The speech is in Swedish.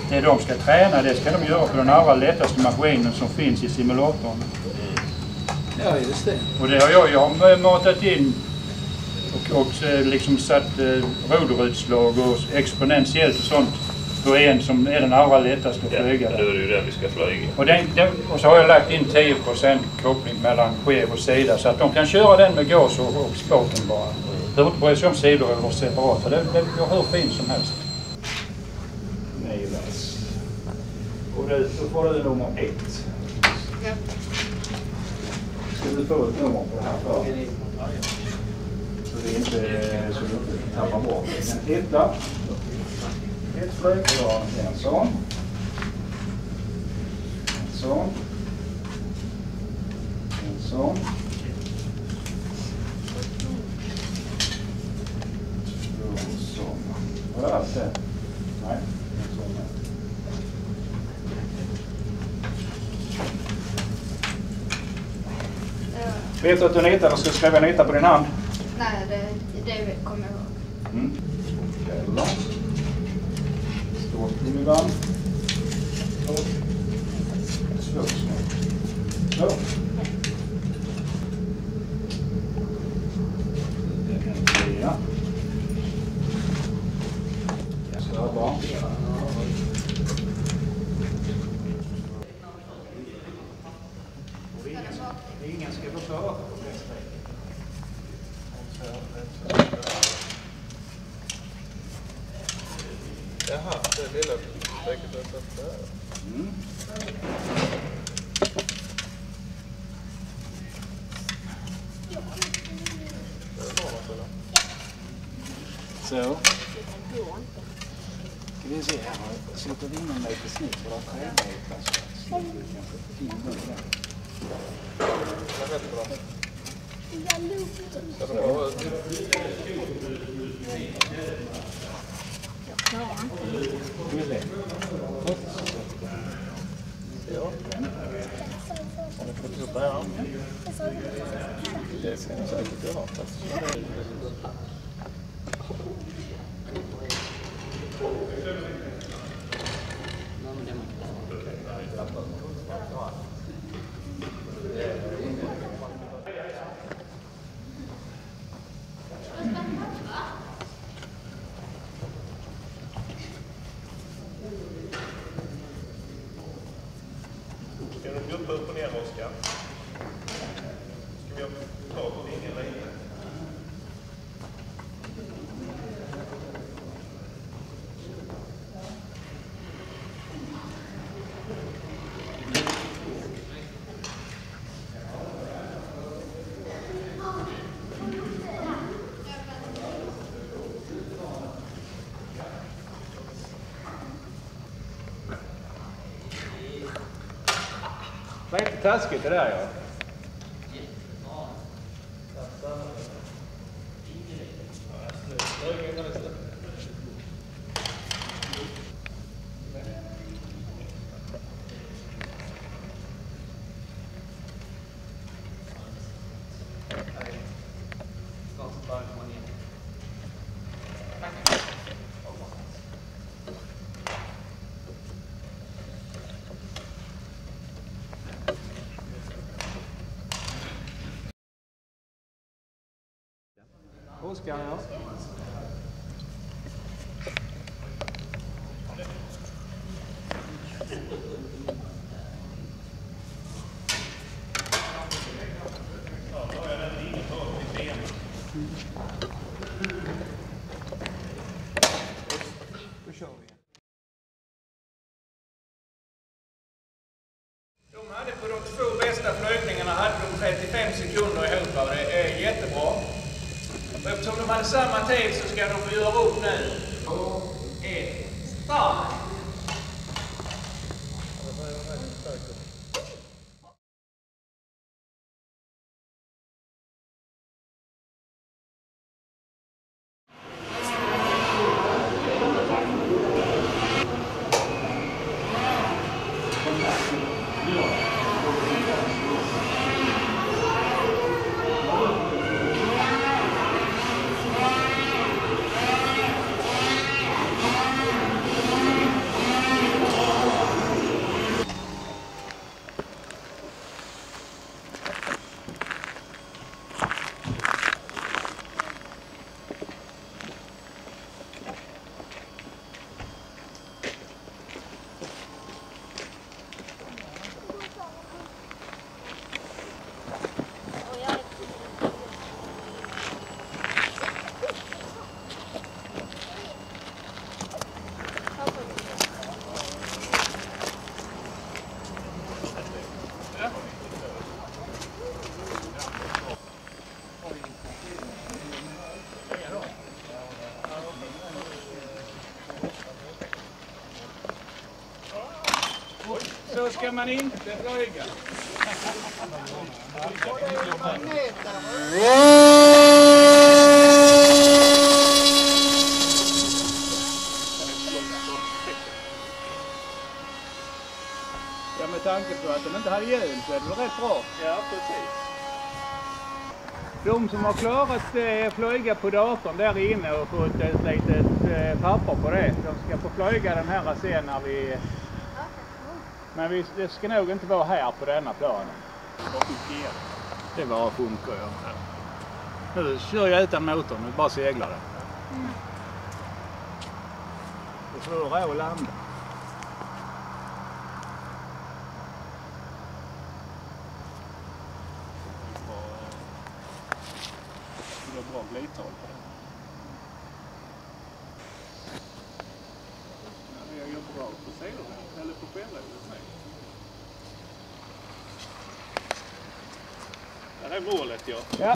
det de ska träna, det ska de göra på den allra lättaste maskinen som finns i simulatorn. Ja, just det. Och det har jag matat in och liksom satt roderutslag och exponentiellt och sånt på en som är den allra lättaste att flyga. Ja, då är det ju den vi ska flyga. Och så har jag lagt in 10% koppling mellan skev och sida så att de kan köra den med gas och spaken bara. Behöver inte bry sig om sidor eller separata. Det går hur fint som helst. Neves. Och då får du nummer 1. Ja. Ska du få ett nummer på det här för? Så det är inte så du inte tappar bort det. En etta. Ett flyg och en sån. En sån. En sån. Två såna. Vad är det? Nej, en sån. Vet du att du nitar eller ska du skriva nita på din hand? Nej, det kommer jag ihåg. Mm. Källa. Stort gummiband. Och sluttsnitt. Så. Det är en trea. Snabba. Ingen ska få föra på nästa. Jaha, det lilla väcket är satt där. Så. Ska vi se här. Sätter vi in en lite snitt för att träna i plats. Så vi kanske fin nu där. Vad rätt på dem? Ska vi se. Ja. Har ni fått upp här? Det ska ni säkert göra. Ska du jobba upp och ner, Oskar? Ska vi ta på din eller inte? Vad är inte taskigt det där, ja? Oskar, ja. Då kör vi. De hade på de 2 bästa flygningarna hade de 35 sekunder ihop och det är jättebra. Och eftersom de hade samma tid så ska de få göra upp nu. 2, 1, start! Så ska man inte flyga. Ja, med tanke på att de inte hade hjälm så är det väl rätt bra. Ja, precis. De som har klarat flyga på datorn där inne och fått ett litet papper på det, de ska få flyga den här sen när vi... Men det ska nog inte vara här på denna planen. Det bara funkar, ja. Nu kör jag utan motorn, nu bara seglar det. Då får jag landa. Det är bra glidtal på det. Jag gör bra på sidorna, eller på skenrodet. Det här är målet, ja.